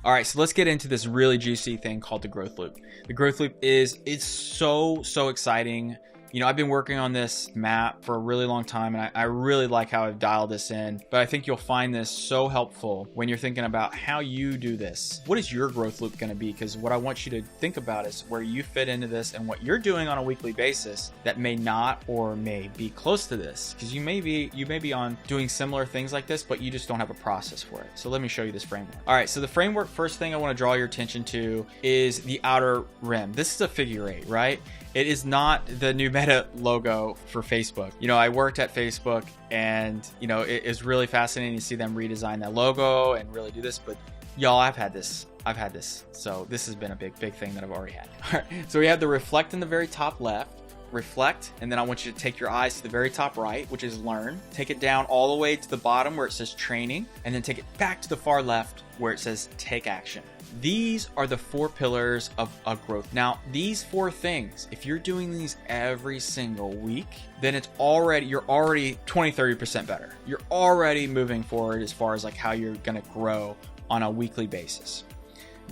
All right, so let's get into this really juicy thing called the growth loop. The growth loop it's so exciting. You know, I've been working on this map for a really long time, and I really like how I've dialed this in, but I think you'll find this so helpful when you're thinking about how you do this. What is your growth loop going to be? Because what I want you to think about is where you fit into this and what you're doing on a weekly basis that may not or may be close to this. Because you may be on doing similar things like this, but you just don't have a process for it. So let me show you this framework. All right, so the framework, first thing I want to draw your attention to is the outer rim. This is a figure 8, right? It is not the new Meta logo for Facebook. You know, I worked at Facebook, and you know, it is really fascinating to see them redesign that logo and really do this. But y'all, I've had this. So this has been a big thing that I've already had. All right. So we have the reflect in the very top left. Reflect, and then I want you to take your eyes to the very top right, which is learn. Take it down all the way to the bottom where it says training, and then take it back to the far left where it says take action. These are the 4 pillars of growth. Now, these 4 things, if you're doing these every single week, then you're already 20-30% better. You're already moving forward as far as like how you're going to grow on a weekly basis.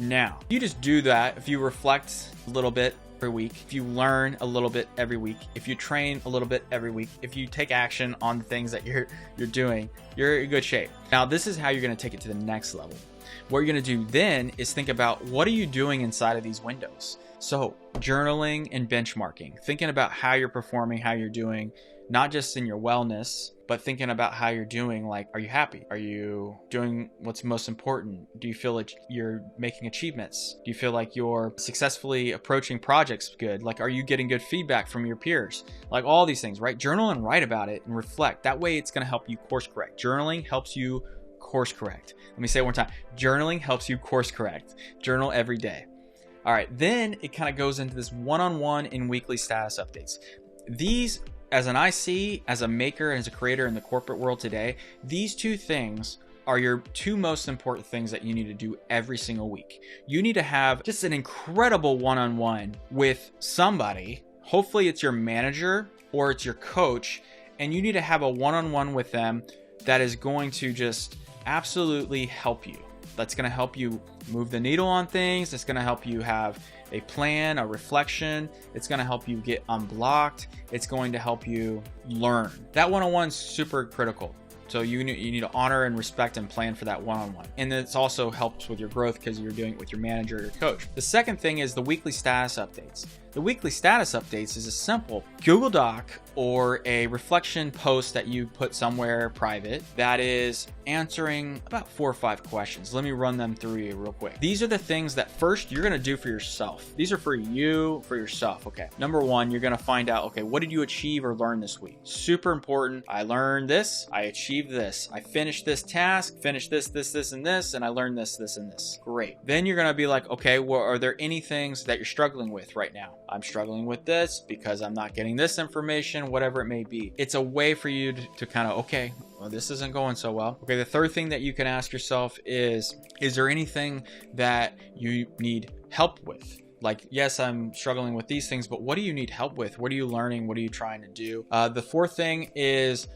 Now, if you just do that, if you reflect a little bit every week, if you learn a little bit every week, if you train a little bit every week, if you take action on the things that you're doing, you're in good shape. Now, this is how you're going to take it to the next level. What you're going to do then is think about what are you doing inside of these windows. So journaling and benchmarking, thinking about how you're performing, how you're doing, not just in your wellness, but thinking about how you're doing. Like, are you happy? Are you doing what's most important? Do you feel like you're making achievements? Do you feel like you're successfully approaching projects good? Like, are you getting good feedback from your peers? Like all these things, right? Journal and write about it and reflect. That way it's going to help you course correct. Journaling helps you course correct. Let me say it one time. Journaling helps you course correct. Journal every day. All right. Then it kind of goes into this one-on-one and weekly status updates. These, as an IC, as a maker, and as a creator in the corporate world today, these 2 things are your 2 most important things that you need to do every single week. You need to have just an incredible one-on-one with somebody. Hopefully it's your manager or it's your coach, and you need to have a one-on-one with them that is going to just absolutely help you. That's going to help you move the needle on things. It's going to help you have a plan, a reflection. It's going to help you get unblocked. It's going to help you learn. That one-on-one is super critical. So you need to honor and respect and plan for that one-on-one. And it also helps with your growth because you're doing it with your manager or your coach. The second thing is the weekly status updates. The weekly status updates is a simple Google Doc or a reflection post that you put somewhere private that is answering about 4 or 5 questions. Let me run them through you real quick. These are the things that first you're going to do for yourself. These are for you, for yourself. Okay. Number 1, you're going to find out, okay, what did you achieve or learn this week? Super important. I learned this. I achieved this. I finished this task, finished this, and this, and I learned this, and this. Great. Then you're going to be like, okay, well, are there any things that you're struggling with right now? I'm struggling with this because I'm not getting this information, whatever it may be. It's a way for you to kind of, okay, well, this isn't going so well. Okay, the third thing that you can ask yourself is there anything that you need help with? Like, yes, I'm struggling with these things, but what do you need help with? What are you learning? What are you trying to do? The fourth thing is,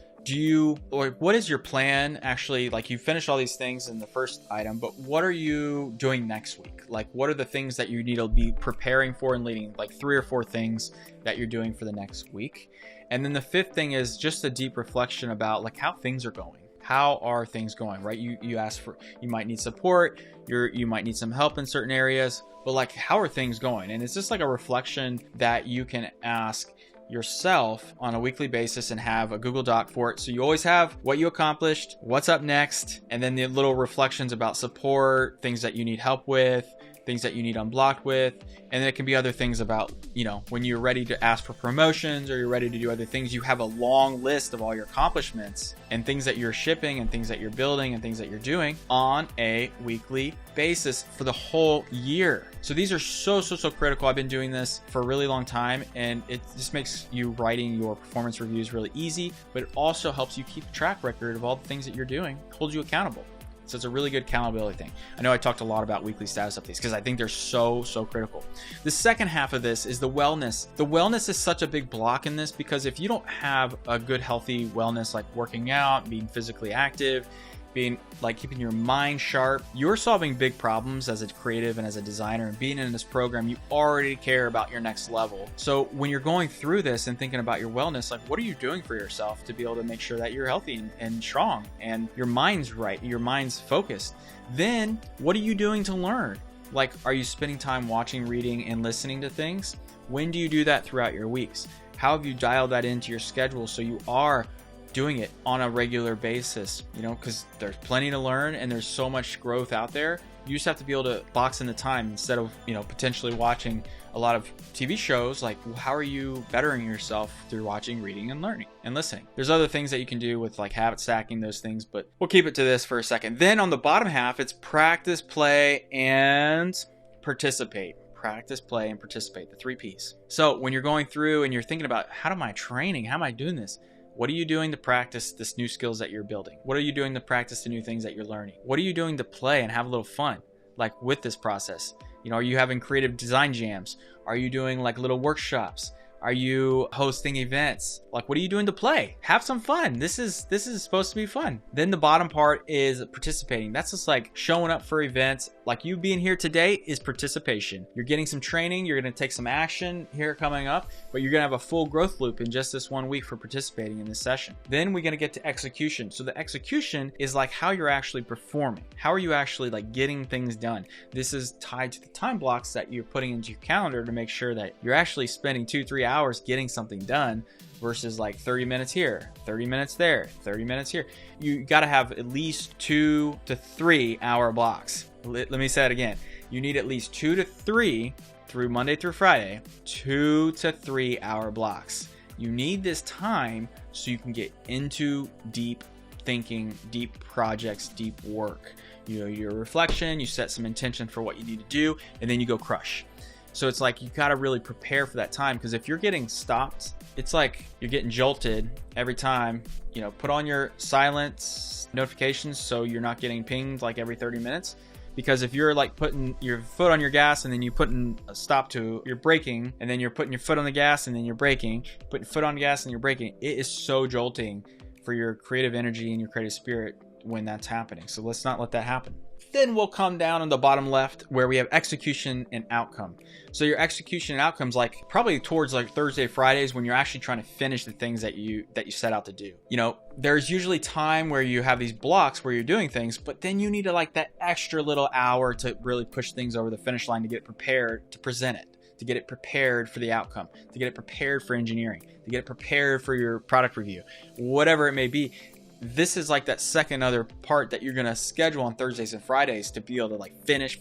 what is your plan? Actually, like, you finished all these things in the first item, but what are you doing next week? Like, what are the things that you need to be preparing for and leading, like 3 or 4 things that you're doing for the next week? And then the fifth thing is just a deep reflection about like how things are going. How are things going, right? You ask for, you might need support, you might need some help in certain areas, but like, how are things going? And it's just like a reflection that you can ask yourself on a weekly basis and have a Google Doc for it. So you always have what you accomplished, what's up next, and then the little reflections about support, things that you need help with, things that you need unblocked with. And then it can be other things about, you know, when you're ready to ask for promotions or you're ready to do other things, you have a long list of all your accomplishments and things that you're shipping and things that you're building and things that you're doing on a weekly basis for the whole year. So these are so critical. I've been doing this for a really long time, and it just makes you writing your performance reviews really easy, but it also helps you keep a track record of all the things that you're doing, holds you accountable. So it's a really good accountability thing. I know I talked a lot about weekly status updates because I think they're so critical. The second half of this is the wellness. The wellness is such a big block in this because if you don't have a good, healthy wellness, like working out, being physically active, being like keeping your mind sharp. You're solving big problems as a creative and as a designer, and being in this program, you already care about your next level. So when you're going through this and thinking about your wellness, like what are you doing for yourself to be able to make sure that you're healthy and strong and your mind's right, your mind's focused? Then what are you doing to learn? Like, are you spending time watching, reading, and listening to things? When do you do that throughout your weeks? How have you dialed that into your schedule so you are doing it on a regular basis? You know, because there's plenty to learn and there's so much growth out there. You just have to be able to box in the time instead of, you know, potentially watching a lot of TV shows. Like, how are you bettering yourself through watching, reading, and learning and listening? There's other things that you can do with like habit stacking, those things, but we'll keep it to this for a second. Then on the bottom half, it's practice, play, and participate. Practice, play, and participate, the 3 Ps. So when you're going through and you're thinking about how am I training? How am I doing this? What are you doing to practice this new skills that you're building? What are you doing to practice the new things that you're learning? What are you doing to play and have a little fun, like with this process? You know, are you having creative design jams? Are you doing like little workshops? Are you hosting events? Like, what are you doing to play? Have some fun. This is supposed to be fun. Then the bottom part is participating. That's just like showing up for events. Like you being here today is participation. You're getting some training. You're going to take some action here coming up, but you're going to have a full growth loop in just this 1 week for participating in this session. Then we're going to get to execution. So the execution is like how you're actually performing. How are you actually like getting things done? This is tied to the time blocks that you're putting into your calendar to make sure that you're actually spending 2-3 hours getting something done versus like 30 minutes here, 30 minutes there, 30 minutes here. You got to have at least 2 to 3 hour blocks. Let me say it again. You need at least 2 to 3 through Monday through Friday, 2 to 3 hour blocks. You need this time so you can get into deep thinking, deep projects, deep work. You know, your reflection, you set some intention for what you need to do, and then you go crush. So it's like you got to really prepare for that time, because if you're getting stopped, it's like you're getting jolted every time. You know, put on your silence notifications so you're not getting pinged like every 30 minutes. Because if you're like putting your foot on your gas and then you putting a stop to, you're braking, and then you're putting your foot on the gas and then you're braking, putting your foot on the gas and you're braking, it is so jolting for your creative energy and your creative spirit when that's happening. So let's not let that happen. Then we'll come down on the bottom left where we have execution and outcome. So your execution and outcomes, like probably towards like Thursday, Fridays, when you're actually trying to finish the things that you set out to do. You know, there's usually time where you have these blocks where you're doing things, but then you need to like that extra little hour to really push things over the finish line to get prepared to present it, to get it prepared for the outcome, to get it prepared for engineering, to get it prepared for your product review, whatever it may be. This is like that second other part that you're going to schedule on Thursdays and Fridays to be able to like finish.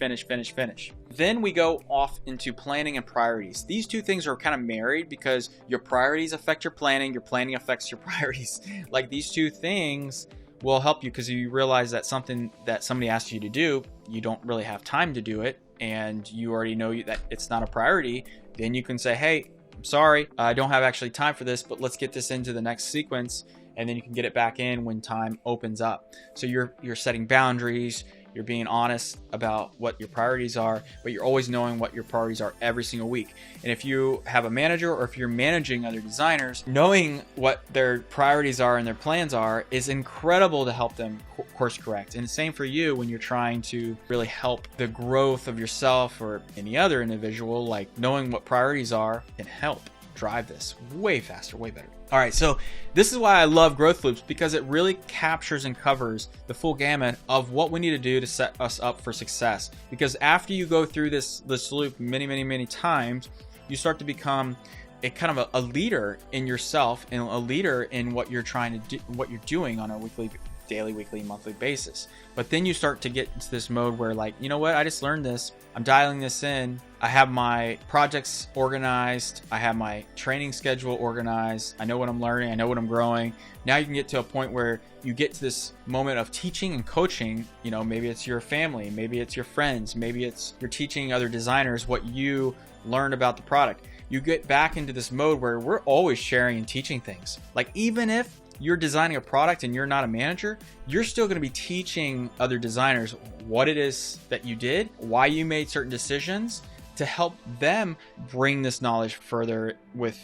Then we go off into planning and priorities. These two things are kind of married because your priorities affect your planning affects your priorities. Like these two things will help you because you realize that something that somebody asks you to do, you don't really have time to do it, and you already know that it's not a priority. Then you can say, hey, I'm sorry, I don't have actually time for this, but let's get this into the next sequence. And then you can get it back in when time opens up. So you're setting boundaries, you're being honest about what your priorities are, but you're always knowing what your priorities are every single week. And if you have a manager or if you're managing other designers, knowing what their priorities are and their plans are is incredible to help them course correct. And the same for you when you're trying to really help the growth of yourself or any other individual. Like knowing what priorities are can help drive this way faster, way better. All right, so this is why I love GrowthLoops, because it really captures and covers the full gamut of what we need to do to set us up for success. Because after you go through this loop many times, you start to become a kind of a leader in yourself and a leader in what you're trying to do, what you're doing on a daily, weekly, monthly basis. But then you start to get into this mode where like, you know what, I just learned this. I'm dialing this in. I have my projects organized. I have my training schedule organized. I know what I'm learning. I know what I'm growing. Now you can get to a point where you get to this moment of teaching and coaching. You know, maybe it's your family, maybe it's your friends, maybe it's you're teaching other designers what you learned about the product. You get back into this mode where we're always sharing and teaching things. Like even if you're designing a product and you're not a manager, you're still going to be teaching other designers what it is that you did, why you made certain decisions, to help them bring this knowledge further with,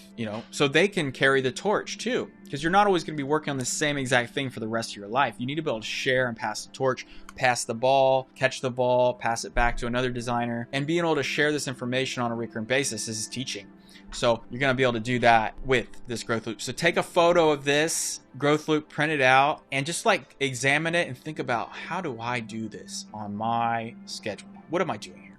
so they can carry the torch too. Because you're not always going to be working on the same exact thing for the rest of your life. You need to be able to share and pass the torch, pass the ball, catch the ball, pass it back to another designer, and being able to share this information on a recurrent basis is teaching. So you're going to be able to do that with this growth loop. So take a photo of this growth loop, print it out, and just like examine it and think about, how do I do this on my schedule? What am I doing here?